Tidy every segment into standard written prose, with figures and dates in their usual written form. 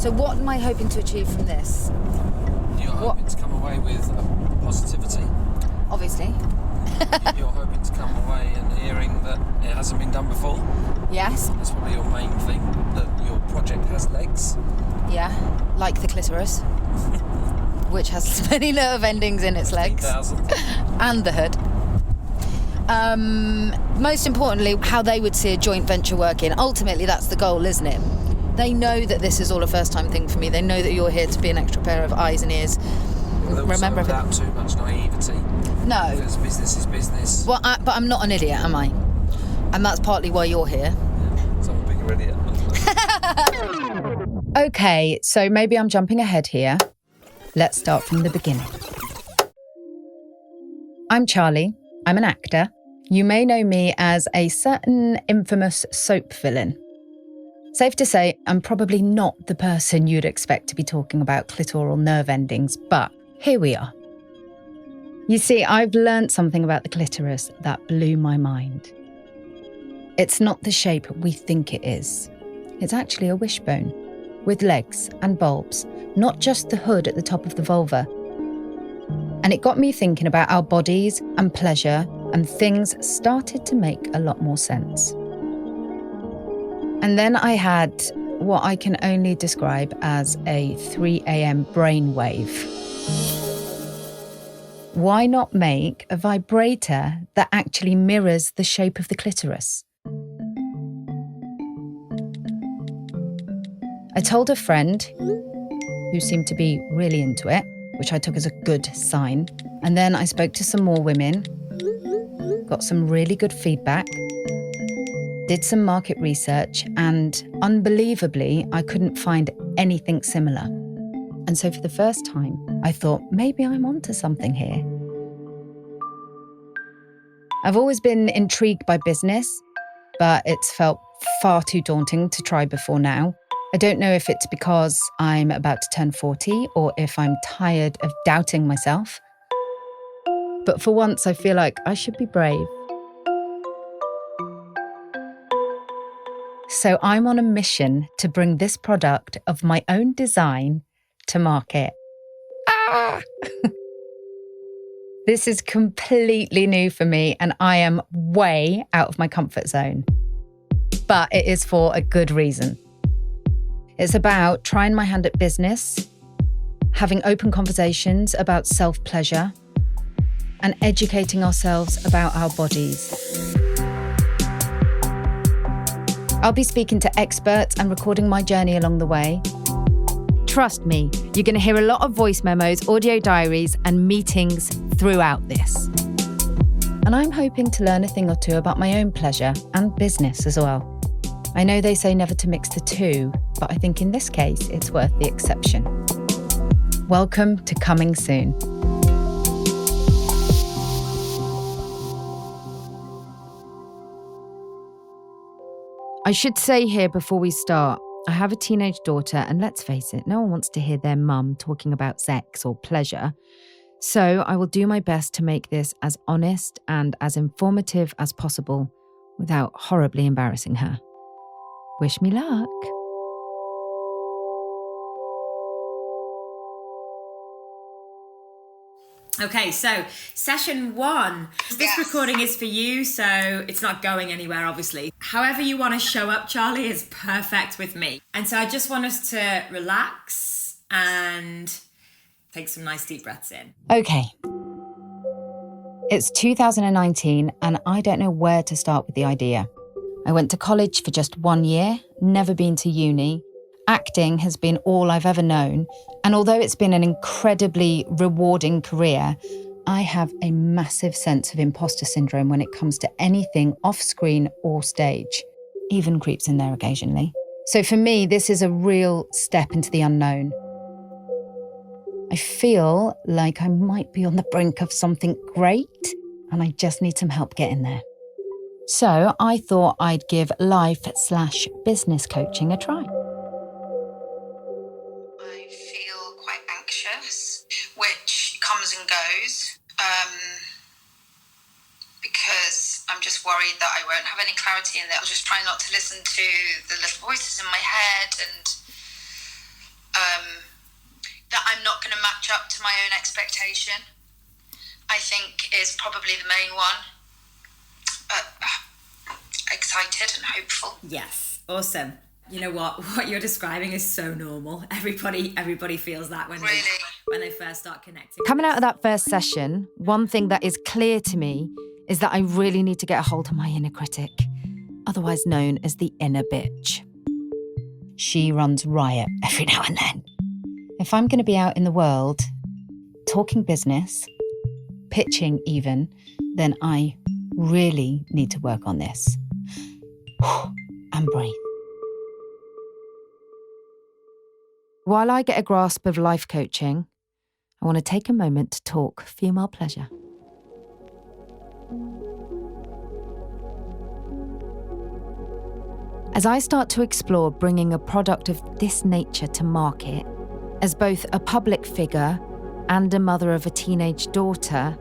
So what am I hoping to achieve from this? You're hoping to come away with positivity. Obviously. You're hoping to come away and hearing that it hasn't been done before. Yes. That's probably your main thing, that your project has legs. Yeah, like the clitoris, which has many nerve endings in its legs. 15,000. And the hood. Most importantly, how they would see a joint venture working. Ultimately, that's the goal, isn't it? They know that this is all a first-time thing for me. They know that you're here to be an extra pair of eyes and ears. Well, Remember, without too much naivety. No. Because business is business. Well, but I'm not an idiot, am I? And that's partly why you're here. Yeah, so I'm a bigger idiot. Okay, so maybe I'm jumping ahead here. Let's start from the beginning. I'm Charlie. I'm an actor. You may know me as a certain infamous soap villain. Safe to say, I'm probably not the person you'd expect to be talking about clitoral nerve endings, but here we are. You see, I've learned something about the clitoris that blew my mind. It's not the shape we think it is. It's actually a wishbone, with legs and bulbs, not just the hood at the top of the vulva. And it got me thinking about our bodies and pleasure, and things started to make a lot more sense. And then I had what I can only describe as a 3 a.m. brainwave. Why not make a vibrator that actually mirrors the shape of the clitoris? I told a friend, who seemed to be really into it, which I took as a good sign. And then I spoke to some more women, got some really good feedback, did some market research, and unbelievably, I couldn't find anything similar. And so for the first time, I thought, maybe I'm onto something here. I've always been intrigued by business, but it's felt far too daunting to try before now. I don't know if it's because I'm about to turn 40 or if I'm tired of doubting myself. But for once, I feel like I should be brave. So I'm on a mission to bring this product of my own design to market. This is completely new for me and I am way out of my comfort zone. But it is for a good reason. It's about trying my hand at business, having open conversations about self-pleasure, and educating ourselves about our bodies. I'll be speaking to experts and recording my journey along the way. Trust me, you're going to hear a lot of voice memos, audio diaries, and meetings throughout this. And I'm hoping to learn a thing or two about my own pleasure and business as well. I know they say never to mix the two, but I think in this case, it's worth the exception. Welcome to Coming Soon. I should say here before we start, I have a teenage daughter, and let's face it, no one wants to hear their mum talking about sex or pleasure. So I will do my best to make this as honest and as informative as possible without horribly embarrassing her. Wish me luck. Okay, so session 1. This recording is for you, so it's not going anywhere, obviously. However you want to show up, Charlie, is perfect with me. And so I just want us to relax and take some nice deep breaths in. Okay. It's 2019 and I don't know where to start with the idea. I went to college for just 1 year, never been to uni. Acting has been all I've ever known, and although it's been an incredibly rewarding career, I have a massive sense of imposter syndrome when it comes to anything off-screen or stage. Even creeps in there occasionally. So for me, this is a real step into the unknown. I feel like I might be on the brink of something great, and I just need some help getting there. So I thought I'd give life/business coaching a try. I feel quite anxious, which comes and goes, because I'm just worried that I won't have any clarity in that. I'm just trying not to listen to the little voices in my head and that I'm not going to match up to my own expectation, I think is probably the main one. Excited and hopeful. Yes, awesome. You know what you're describing is so normal. Everybody feels that when they first start connecting. Coming out of that first session, one thing that is clear to me is that I really need to get a hold of my inner critic, otherwise known as the inner bitch. She runs riot every now and then. If I'm going to be out in the world, talking business, pitching even, then I really need to work on this. And breathe. While I get a grasp of life coaching, I want to take a moment to talk female pleasure. As I start to explore bringing a product of this nature to market, as both a public figure and a mother of a teenage daughter,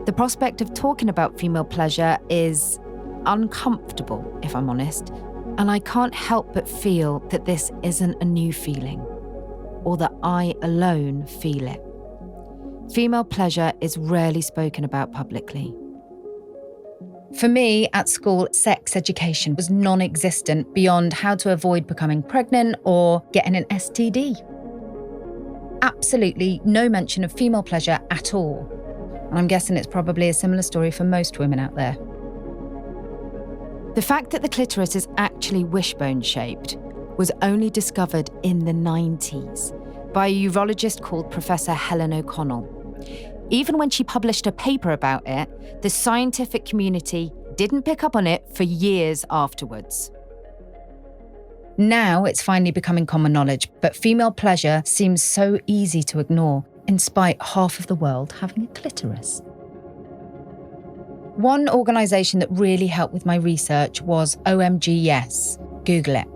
the prospect of talking about female pleasure is uncomfortable, if I'm honest, and I can't help but feel that this isn't a new feeling, or that I alone feel it. Female pleasure is rarely spoken about publicly. For me, at school, sex education was non-existent beyond how to avoid becoming pregnant or getting an STD. Absolutely no mention of female pleasure at all. And I'm guessing it's probably a similar story for most women out there. The fact that the clitoris is actually wishbone-shaped was only discovered in the 90s by a urologist called Professor Helen O'Connell. Even when she published a paper about it, the scientific community didn't pick up on it for years afterwards. Now it's finally becoming common knowledge, but female pleasure seems so easy to ignore, in spite half of the world having a clitoris. One organisation that really helped with my research was OMG Yes. Google it.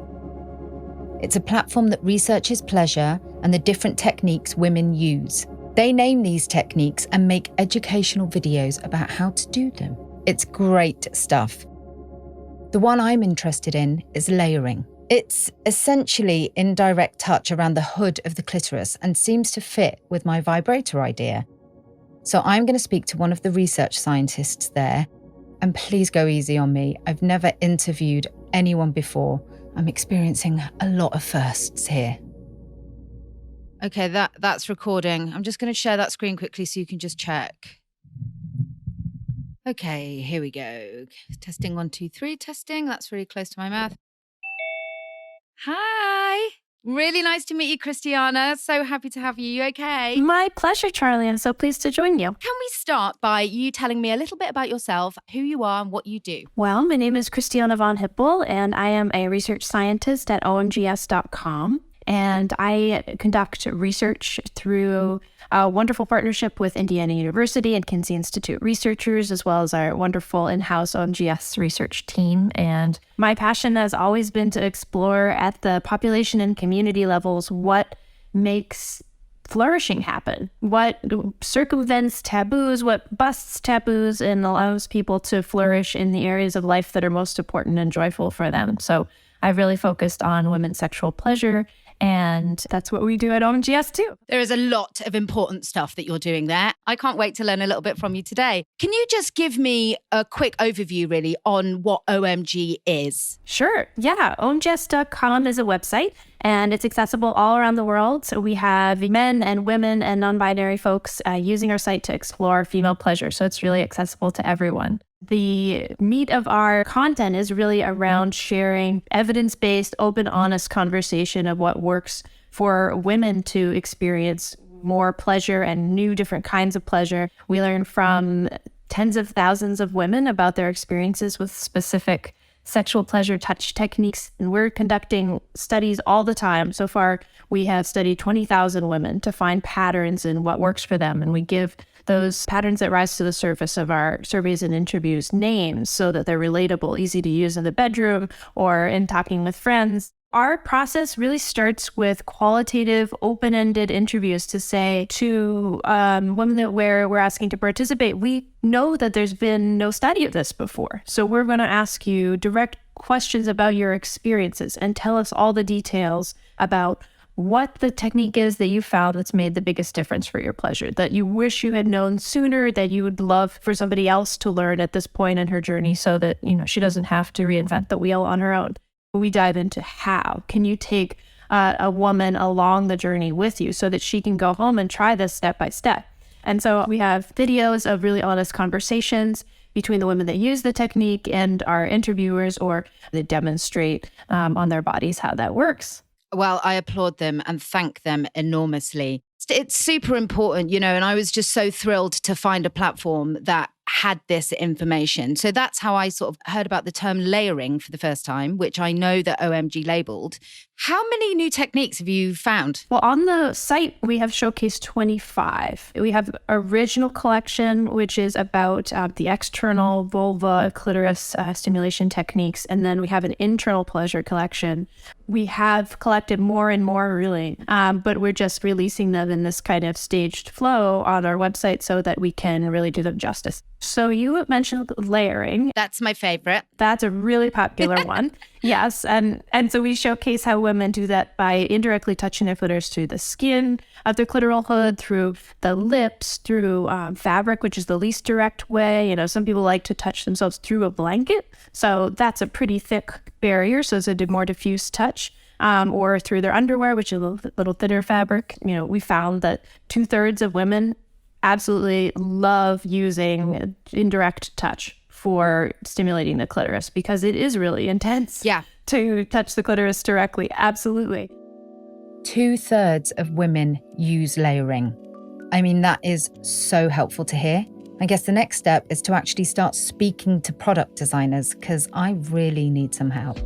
It's a platform that researches pleasure and the different techniques women use. They name these techniques and make educational videos about how to do them. It's great stuff. The one I'm interested in is layering. It's essentially indirect touch around the hood of the clitoris and seems to fit with my vibrator idea. So I'm going to speak to one of the research scientists there, and please go easy on me. I've never interviewed anyone before. I'm experiencing a lot of firsts here. Okay, that's recording. I'm just going to share that screen quickly so you can just check. Okay, here we go. Testing 1, 2, 3, testing. That's really close to my mouth. Hi. Really nice to meet you, Christiana. So happy to have you. You okay? My pleasure, Charlie. I'm so pleased to join you. Can we start by you telling me a little bit about yourself, who you are and what you do? Well, my name is Christiana von Hippel, and I am a research scientist at omgs.com. And I conduct research through a wonderful partnership with Indiana University and Kinsey Institute researchers, as well as our wonderful in-house OMGS research team. And my passion has always been to explore at the population and community levels what makes flourishing happen, what circumvents taboos, what busts taboos, and allows people to flourish in the areas of life that are most important and joyful for them. So I've really focused on women's sexual pleasure, and that's what we do at OMGS too. There is a lot of important stuff that you're doing there. I can't wait to learn a little bit from you today. Can you just give me a quick overview, really, on what OMG is? Sure. Yeah. OMGS.com is a website, and it's accessible all around the world. So we have men and women and non-binary folks using our site to explore female pleasure. So it's really accessible to everyone. The meat of our content is really around sharing evidence-based, open, honest conversation of what works for women to experience more pleasure and new different kinds of pleasure. We learn from tens of thousands of women about their experiences with specific sexual pleasure touch techniques, and we're conducting studies all the time. So far, we have studied 20,000 women to find patterns in what works for them, and we give those patterns that rise to the surface of our surveys and interviews names so that they're relatable, easy to use in the bedroom or in talking with friends. Our process really starts with qualitative, open-ended interviews to say to women that we're asking to participate, we know that there's been no study of this before. So we're going to ask you direct questions about your experiences and tell us all the details about what the technique is that you found that's made the biggest difference for your pleasure, that you wish you had known sooner, that you would love for somebody else to learn at this point in her journey so that, she doesn't have to reinvent the wheel on her own. We dive into how can you take a woman along the journey with you so that she can go home and try this step by step. And so we have videos of really honest conversations between the women that use the technique and our interviewers, or that demonstrate on their bodies how that works. Well, I applaud them and thank them enormously. It's super important, and I was just so thrilled to find a platform that had this information. So that's how I sort of heard about the term layering for the first time, which I know that OMG labeled. How many new techniques have you found? Well, on the site, we have showcased 25. We have original collection, which is about the external vulva clitoris stimulation techniques. And then we have an internal pleasure collection. We have collected more and more, really, but we're just releasing them in this kind of staged flow on our website so that we can really do them justice. So you mentioned layering. That's my favorite. That's a really popular one. Yes. And so we showcase how women do that by indirectly touching their clitoris through the skin of their clitoral hood, through the lips, through fabric, which is the least direct way. Some people like to touch themselves through a blanket. So that's a pretty thick barrier. So it's a more diffuse touch. Or through their underwear, which is a little thinner fabric. We found that 2/3 of women absolutely love using indirect touch for stimulating the clitoris because it is really intense. Yeah. To touch the clitoris directly. Absolutely. 2/3 of women use layering. I mean, that is so helpful to hear. I guess the next step is to actually start speaking to product designers because I really need some help.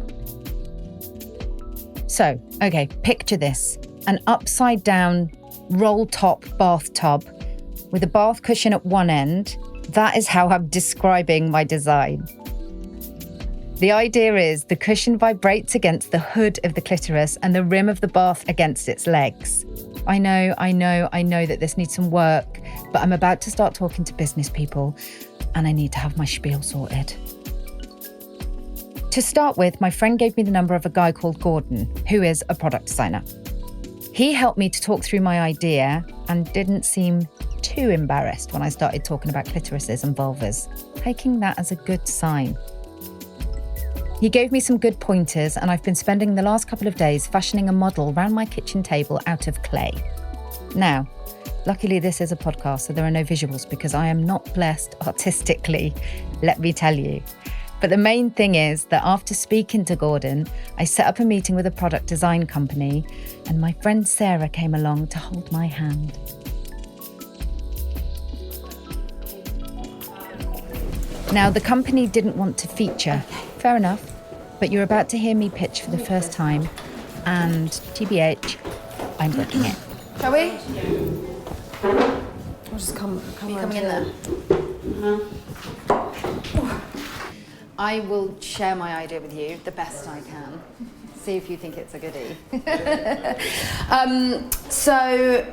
So, okay, picture this. An upside down roll top bathtub with a bath cushion at one end. That is how I'm describing my design. The idea is the cushion vibrates against the hood of the clitoris and the rim of the bath against its legs. I know that this needs some work, but I'm about to start talking to business people and I need to have my spiel sorted. To start with, my friend gave me the number of a guy called Gordon, who is a product designer. He helped me to talk through my idea and didn't seem too embarrassed when I started talking about clitorises and vulvas, taking that as a good sign. He gave me some good pointers and I've been spending the last couple of days fashioning a model around my kitchen table out of clay. Now, luckily this is a podcast, so there are no visuals because I am not blessed artistically, let me tell you. But the main thing is that after speaking to Gordon, I set up a meeting with a product design company and my friend Sarah came along to hold my hand. Now, the company didn't want to feature. Fair enough. But you're about to hear me pitch for the first time. And TBH, I'm booking it. Shall we? I'll just come Are you coming in there? I will share my idea with you the best I can. See if you think it's a goodie. So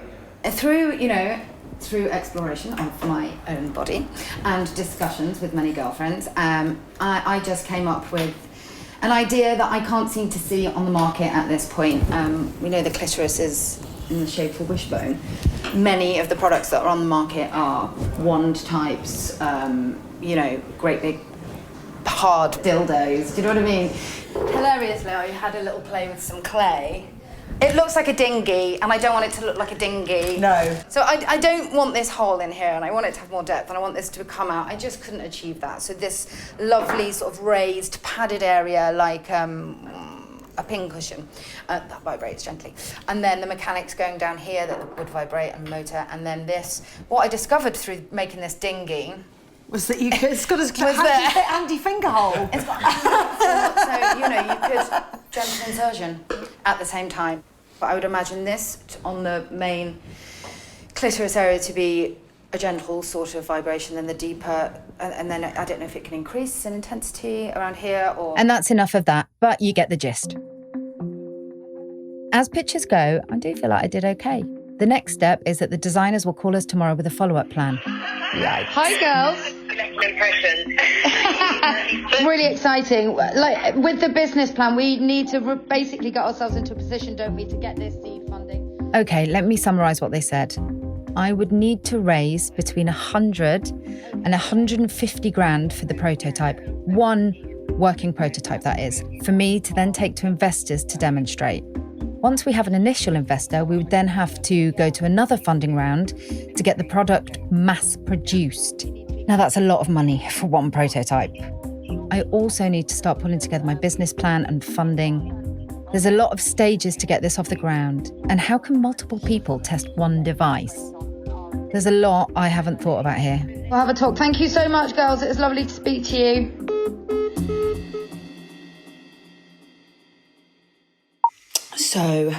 through exploration of my own body and discussions with many girlfriends, I just came up with an idea that I can't seem to see on the market at this point. We know the clitoris is in the shape of a wishbone. Many of the products that are on the market are wand types, great big hard dildos. Do you know what I mean? Hilariously, I had a little play with some clay. It looks like a dinghy, and I don't want it to look like a dinghy. No. So I don't want this hole in here, and I want it to have more depth, and I want this to come out. I just couldn't achieve that. So this lovely sort of raised, padded area, like a pincushion, that vibrates gently. And then the mechanics going down here that would vibrate and motor, and then this. What I discovered through making this dinghy was that it's got a handy finger hole. It's got you could gentle insertion at the same time. But I would imagine this on the main clitoris area to be a gentle sort of vibration, then the deeper, and then I don't know if it can increase in intensity around here or... And that's enough of that, but you get the gist. As pictures go, I do feel like I did okay. The next step is that the designers will call us tomorrow with a follow-up plan. Yikes. Hi, girls. second impression. Really exciting. Like with the business plan, we need to basically get ourselves into a position, don't we, to get this seed funding? Okay, let me summarise what they said. I would need to raise between 100 and 150 grand for the prototype. One working prototype, that is, for me to then take to investors to demonstrate. Once we have an initial investor, we would then have to go to another funding round to get the product mass produced. Now that's a lot of money for one prototype. I also need to start pulling together my business plan and funding. There's a lot of stages to get this off the ground. And how can multiple people test one device? There's a lot I haven't thought about here. We'll have a talk. Thank you so much, girls. It was lovely to speak to you. So,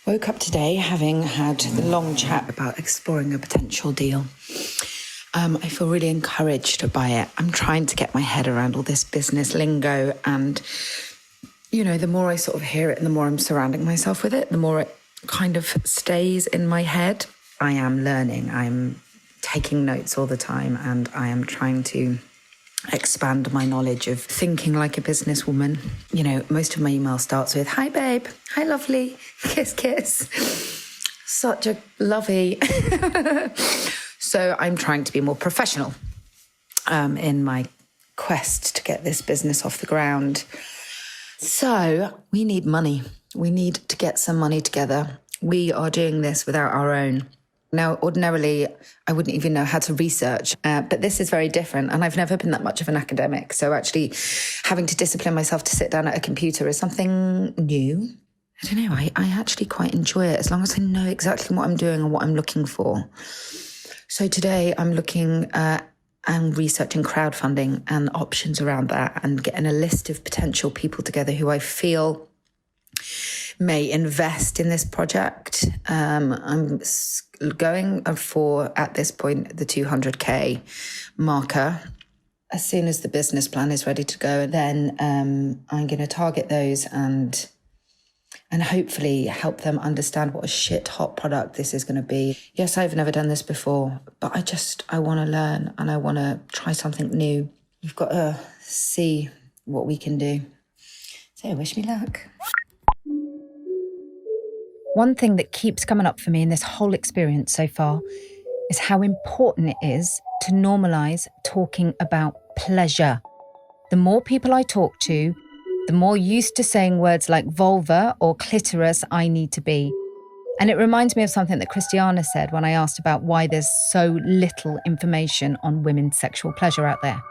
woke up today having had the long chat about exploring a potential deal. I feel really encouraged by it. I'm trying to get my head around all this business lingo, and, you know, the more I sort of hear it and the more I'm surrounding myself with it, the more it kind of stays in my head. I am learning. I'm taking notes all the time, and I am trying to expand my knowledge of thinking like a businesswoman. You know, most of my email starts with, "Hi, babe. Hi, lovely. Kiss, kiss." Such a lovey. So I'm trying to be more professional in my quest to get this business off the ground. So we need money. We need to get some money together. We are doing this without our own. Now, ordinarily, I wouldn't even know how to research, but this is very different, and I've never been that much of an academic, so actually having to discipline myself to sit down at a computer is something new. I don't know, I actually quite enjoy it, as long as I know exactly what I'm doing and what I'm looking for. So today I'm looking and researching crowdfunding and options around that, and getting a list of potential people together who I feel may invest in this project. I'm going for, at this point, the 200k marker. As soon as the business plan is ready to go, then I'm going to target those and hopefully help them understand what a shit hot product this is going to be. Yes, I've never done this before, but I want to learn, and I want to try something new. We've got to see what we can do. So wish me luck. One thing that keeps coming up for me in this whole experience so far is how important it is to normalise talking about pleasure. The more people I talk to, the more used to saying words like vulva or clitoris I need to be. And it reminds me of something that Christiana said when I asked about why there's so little information on women's sexual pleasure out there.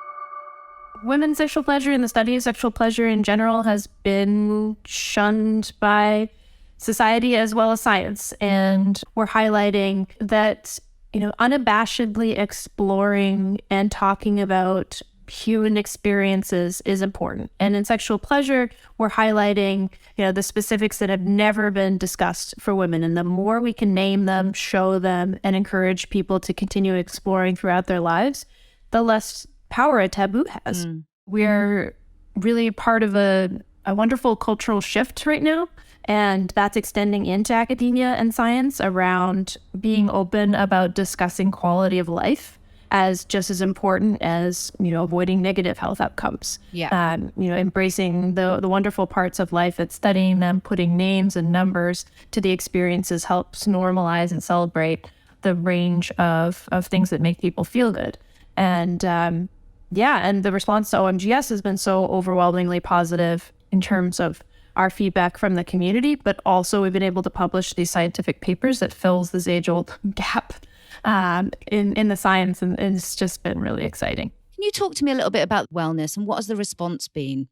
Women's sexual pleasure and the study of sexual pleasure in general has been shunned by society as well as science. And we're highlighting that, you know, unabashedly exploring and talking about human experiences is important. And in sexual pleasure, we're highlighting, you know, the specifics that have never been discussed for women. And the more we can name them, show them, and encourage people to continue exploring throughout their lives, the less power a taboo has. We're really part of a wonderful cultural shift right now. And that's extending into academia and science around being open about discussing quality of life as just as important as, you know, avoiding negative health outcomes. Yeah. You know, embracing the wonderful parts of life and studying them, putting names and numbers to the experiences helps normalize and celebrate the range of things that make people feel good. And and the response to OMGS has been so overwhelmingly positive in terms of our feedback from the community, but also we've been able to publish these scientific papers that fills this age-old gap in the science, and it's just been really exciting. Can you talk to me a little bit about wellness and what has the response been?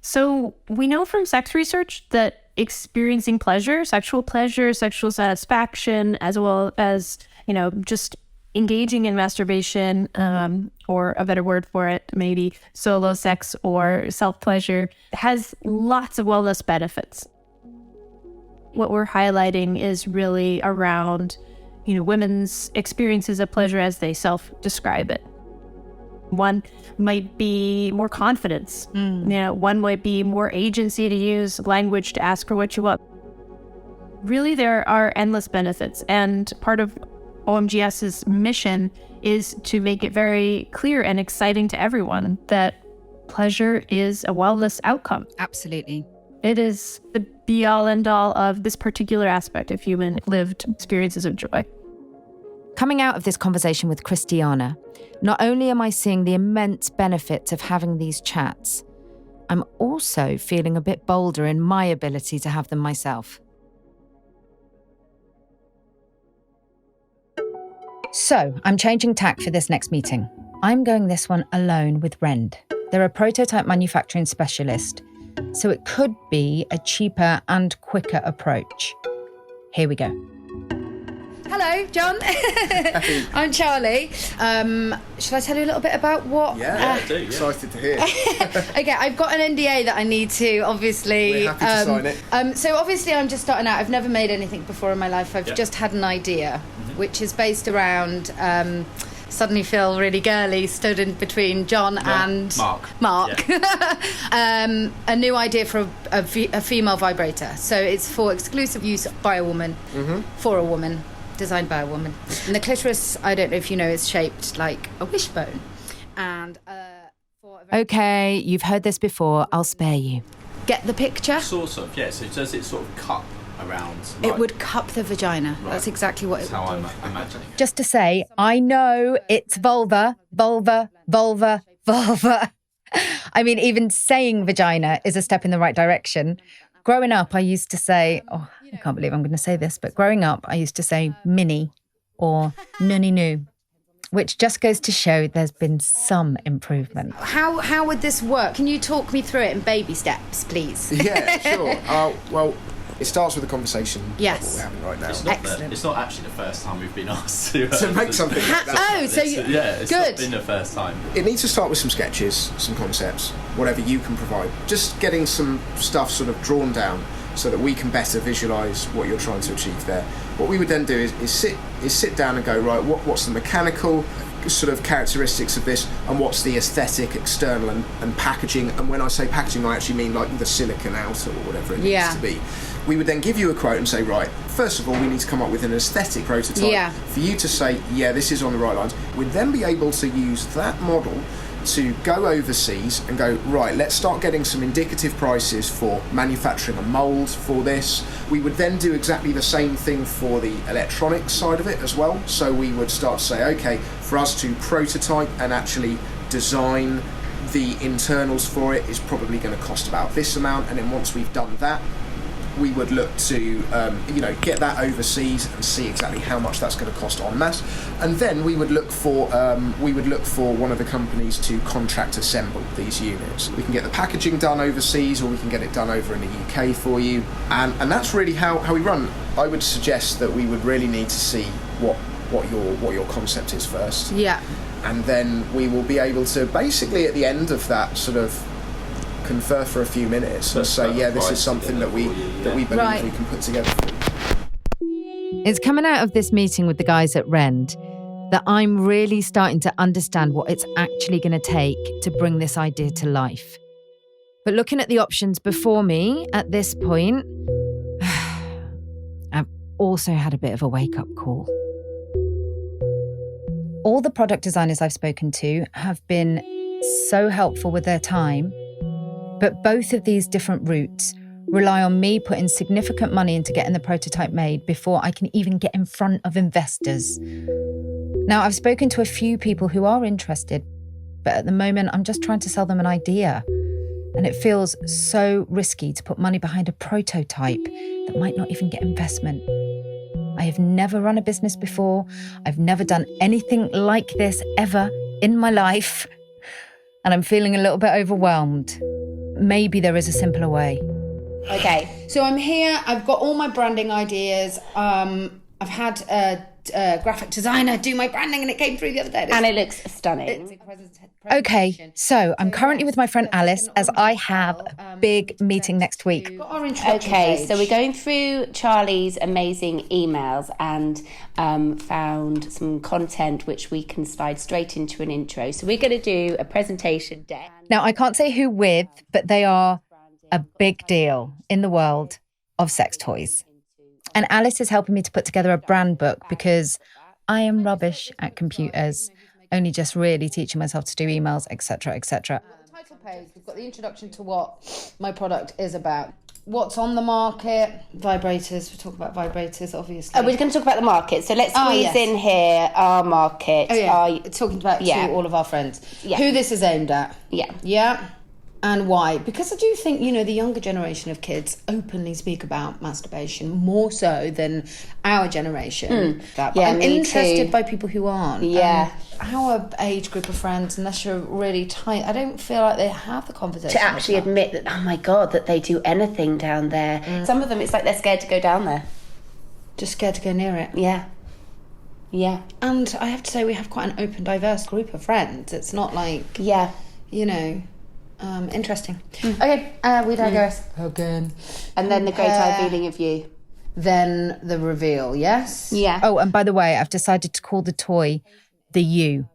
So we know from sex research that experiencing pleasure, sexual satisfaction, as well as, you know, just engaging in masturbation, or a better word for it, maybe solo sex or self-pleasure, has lots of wellness benefits. What we're highlighting is really around, you know, women's experiences of pleasure as they self-describe it. One might be more confidence. You know, one might be more agency to use language to ask for what you want. Really, there are endless benefits, and part of OMGS's mission is to make it very clear and exciting to everyone that pleasure is a wellness outcome. Absolutely. It is the be-all, end-all of this particular aspect of human lived experiences of joy. Coming out of this conversation with Christiana, not only am I seeing the immense benefits of having these chats, I'm also feeling a bit bolder in my ability to have them myself. So, I'm changing tack for this next meeting. I'm going this one alone with Rend. They're a prototype manufacturing specialist, so it could be a cheaper and quicker approach. Here we go. Hello, John. I'm Charlie. Should I tell you a little bit about what... Yeah, I do. Yeah. Excited to hear. Okay, I've got an NDA that I need to, obviously... We're happy to sign it. So obviously I'm just starting out. I've never made anything before in my life. I've just had an idea, which is based around... suddenly feel really girly, stood in between John and... Mark. Yeah. A new idea for a female vibrator. So it's for exclusive use by a woman, for a woman. Designed by a woman. And the clitoris, I don't know if you know, is shaped like a wishbone. And okay, you've heard this before. I'll spare you. Get the picture? Sort of, yeah. So does it sort of cup around? It would cup the vagina. Right. That's exactly what That's it would how do. I'm imagining it. Just to say, I know it's vulva. I mean, even saying vagina is a step in the right direction. Growing up, I used to say, I can't believe I'm going to say this, but growing up, I used to say mini or nunny noo, which just goes to show there's been some improvement. How would this work? Can you talk me through it in baby steps, please? Yeah, sure. Well, it starts with a conversation. Yes. Like what we're having right now. It's not actually the first time we've been asked to make something like that. It's good. Not been the first time. It needs to start with some sketches, some concepts, whatever you can provide. Just getting some stuff sort of drawn down so that we can better visualise what you're trying to achieve there. What we would then do is sit down and go, right, what's the mechanical sort of characteristics of this, and what's the aesthetic, external and packaging. And when I say packaging, I actually mean like the silicone outer or whatever it needs to be. We would then give you a quote and say, right, first of all, we need to come up with an aesthetic prototype for you to say, yeah, this is on the right lines. We'd then be able to use that model to go overseas and go, right, let's start getting some indicative prices for manufacturing a mould for this. We would then do exactly the same thing for the electronics side of it as well. So we would start to say, okay, for us to prototype and actually design the internals for it is probably going to cost about this amount. And then once we've done that, we would look to get that overseas and see exactly how much that's going to cost en masse, and then we would look for one of the companies to contract assemble these units. We can get the packaging done overseas, or we can get it done over in the UK for you, and that's really how we run. I would suggest that we would really need to see what your concept is first, and then we will be able to basically at the end of that sort of confer for a few minutes and say, this is something that we believe we can put together for you. It's coming out of this meeting with the guys at Rend that I'm really starting to understand what it's actually going to take to bring this idea to life. But looking at the options before me at this point, I've also had a bit of a wake-up call. All the product designers I've spoken to have been so helpful with their time, but both of these different routes rely on me putting significant money into getting the prototype made before I can even get in front of investors. Now, I've spoken to a few people who are interested, but at the moment I'm just trying to sell them an idea. And it feels so risky to put money behind a prototype that might not even get investment. I have never run a business before. I've never done anything like this ever in my life. And I'm feeling a little bit overwhelmed. Maybe there is a simpler way. Okay, so I'm here. I've got all my branding ideas. I've had a graphic designer do my branding and it came through the other day. And it looks stunning. Okay, so I'm currently with my friend Alice as I have a big meeting next week. Okay, so we're going through Charlie's amazing emails and found some content which we can slide straight into an intro. So we're going to do a presentation deck. Now, I can't say who with, but they are a big deal in the world of sex toys. And Alice is helping me to put together a brand book because I am rubbish at computers, only just really teaching myself to do emails, etc., etc. Title page, we've got the introduction to what my product is about. What's on the market? Vibrators. We'll talk about vibrators, obviously. We're going to talk about the market. So let's squeeze in here our market. Oh, yeah. Talking about to all of our friends. Yeah. Who this is aimed at. Yeah. Yeah. And why? Because I do think, the younger generation of kids openly speak about masturbation more so than our generation. But I'm interested by people who aren't. Yeah. Our age group of friends, unless you're really tight, I don't feel like they have the conversation. To actually admit that, oh my God, that they do anything down there. Some of them, it's like they're scared to go down there. Just scared to go near it. Yeah. Yeah. And I have to say, we have quite an open, diverse group of friends. It's not like... Yeah. Interesting. Okay, we digress again. And then the great revealing of you. Then the reveal, yes? Yeah. Oh, and by the way, I've decided to call the toy the U,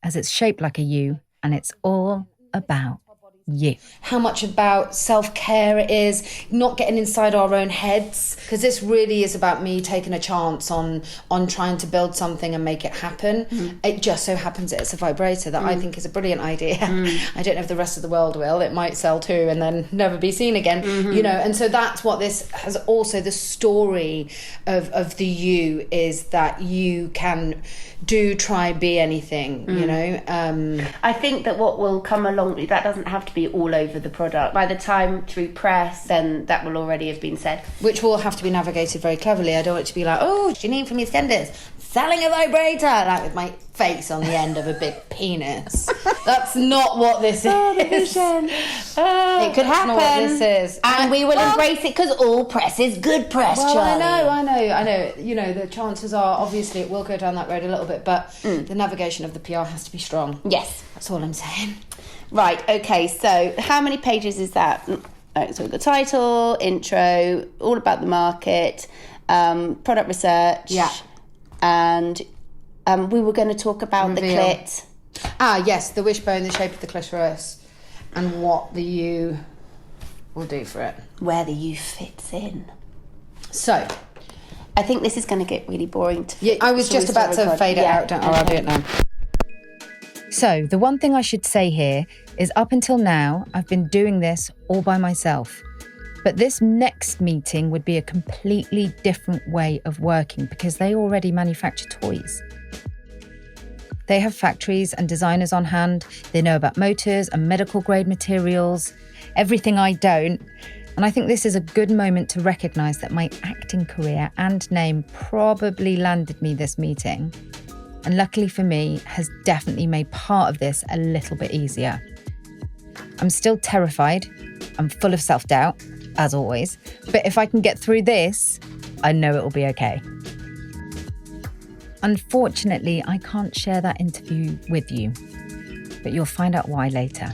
as it's shaped like a U, and it's all about you. How much about self-care it is, not getting inside our own heads, because this really is about me taking a chance on trying to build something and make it happen. It just so happens that it's a vibrator that I think is a brilliant idea. I don't know if the rest of the world will. It might sell too and then never be seen again, and so that's what this has. Also, the story of the you is that you can try be anything, I think that what will come along, that doesn't have to be all over the product. By the time through press, then that will already have been said. Which will have to be navigated very cleverly. I don't want it to be like, oh, Janine from EastEnders, selling a vibrator, like with my face on the end of a big penis. That's not what this is. The vision. It could happen. Not what this is. And we will embrace it because all press is good press, Charlie. I know. The chances are, obviously, it will go down that road a little bit, but the navigation of the PR has to be strong. Yes. That's all I'm saying. Right, okay, so how many pages is that? So the title, intro, all about the market, product research. Yeah. And we were going to talk about Reveal. the clit. Yes, the wishbone, the shape of the clitoris, and what the U will do for it. Where the U fits in. So, I think this is going to get really boring to yeah, I was just about to fade it out. I'll do it now. So, the one thing I should say here is up until now, I've been doing this all by myself. But this next meeting would be a completely different way of working because they already manufacture toys. They have factories and designers on hand. They know about motors and medical grade materials, everything I don't. And I think this is a good moment to recognise that my acting career and name probably landed me this meeting. And luckily for me, has definitely made part of this a little bit easier. I'm still terrified. I'm full of self-doubt, as always. But if I can get through this, I know it will be okay. Unfortunately, I can't share that interview with you, but you'll find out why later.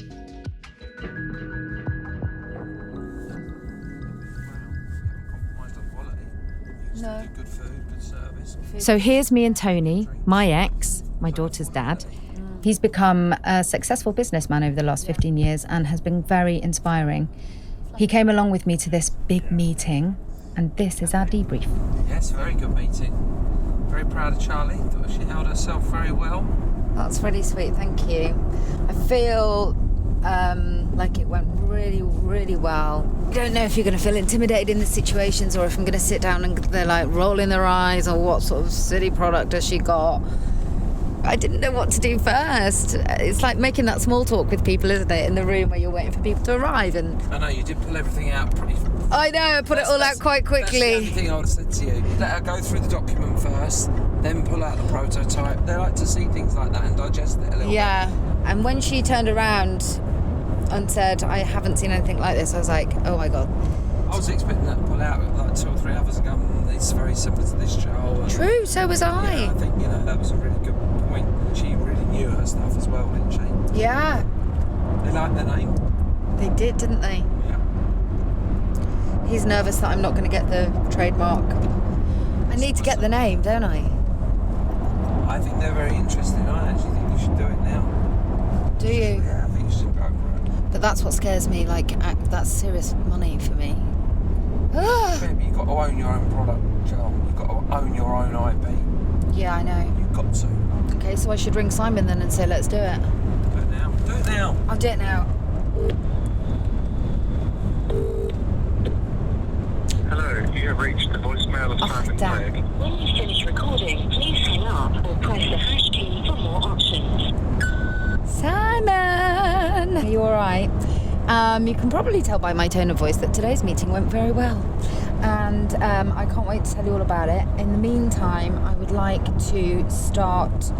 No. Good food, good service. So here's me and Tony, my ex, my daughter's dad. He's become a successful businessman over the last 15 years and has been very inspiring. He came along with me to this big meeting, and this is our debrief. Yes, very good meeting. Very proud of Charlie. Thought she held herself very well. That's really sweet, thank you. I feel like it went really, really well. I don't know if you're going to feel intimidated in the situations or if I'm going to sit down and they're like rolling their eyes or what sort of silly product has she got. I didn't know what to do first. It's like making that small talk with people, isn't it, in the room where you're waiting for people to arrive. And I know, you did pull everything out pretty... I know, I put it all out quite quickly. That's the only thing I would have said to you. Let her go through the document first, then pull out the prototype. They like to see things like that and digest it a little bit. Yeah, and when she turned around and said, I haven't seen anything like this, I was like, oh my God. I was expecting that to pull out like 2 or 3 others and go, it's very similar to this show. And True, so was I. Yeah, I think, that was a really good point. She really knew her stuff as well, didn't she? Yeah. They liked their name. They did, didn't they? Yeah. He's nervous that I'm not going to get the trademark. I need to get the name, don't I? I think they're very interesting. I actually think you should do it now. Do you? Yeah, I think you should go for it. But that's what scares me, like, that's serious money for me. Yeah, but you've got to own your own product, Joel. You've got to own your own IP. Yeah, I know. You've got to. Okay, so I should ring Simon then and say, let's do it. Do it now. Do it now. I'll do it now. Hello, you have reached the voicemail of Simon damn. Clegg. When you finish recording, please hang up or press the hash key for more options. Simon! Are you all right? You can probably tell by my tone of voice that today's meeting went very well. And I can't wait to tell you all about it. In the meantime, I would like to start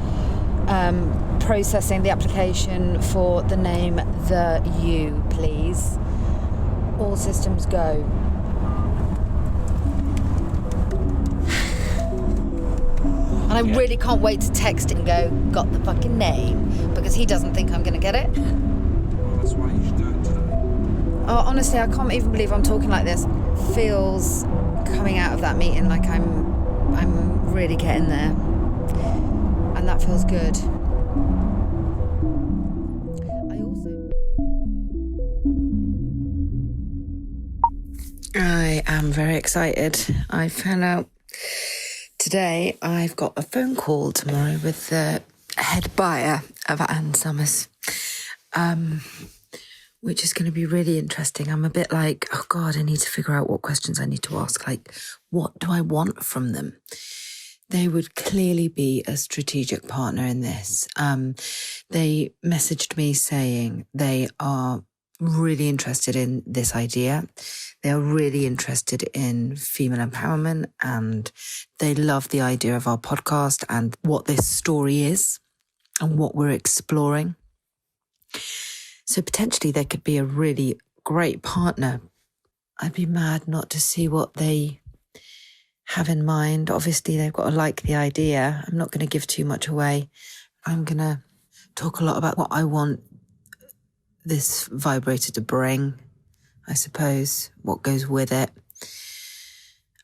processing the application for the name The You, please. All systems go. And I really can't wait to text it and go, got the fucking name, because he doesn't think I'm going to get it. Well, that's why you should do it today. Oh, honestly, I can't even believe I'm talking like this. Feels coming out of that meeting like I'm really getting there. And that feels good. I am very excited. I found out today I've got a phone call tomorrow with the head buyer of Ann Summers, which is going to be really interesting. I'm a bit like, oh God, I need to figure out what questions I need to ask. Like, what do I want from them? They would clearly be a strategic partner in this. They messaged me saying they are really interested in this idea. They are really interested in female empowerment, and they love the idea of our podcast and what this story is and what we're exploring. So potentially they could be a really great partner. I'd be mad not to see what they have in mind. Obviously, they've got to like the idea. I'm not going to give too much away. I'm going to talk a lot about what I want this vibrator to bring, I suppose, what goes with it.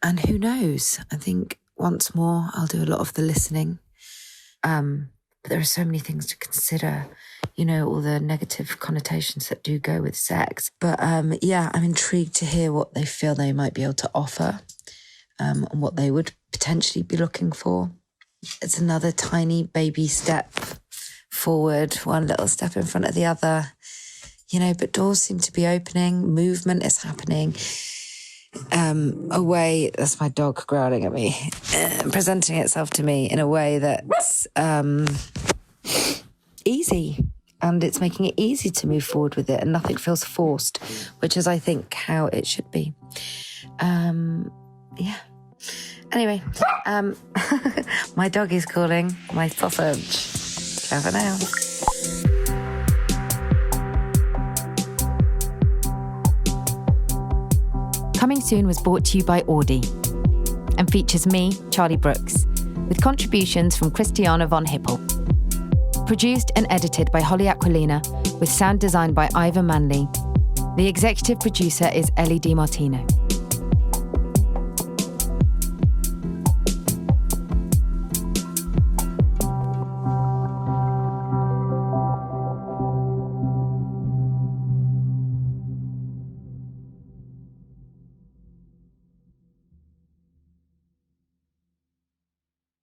And who knows? I think once more, I'll do a lot of the listening. But there are so many things to consider, you know, all the negative connotations that do go with sex. But yeah, I'm intrigued to hear what they feel they might be able to offer, and what they would potentially be looking for. It's another tiny baby step forward, one little step in front of the other, you know, but doors seem to be opening, movement is happening. A way, that's my dog growling at me, presenting itself to me in a way that's easy, and it's making it easy to move forward with it, and nothing feels forced, which is, I think, how it should be. Yeah. Anyway, my dog is calling, my sausage. Clever now. Coming Soon was brought to you by Audi and features me, Charlie Brooks, with contributions from Christiana von Hippel. Produced and edited by Holly Aquilina, with sound designed by Ivor Manley. The executive producer is Ellie Di Martino.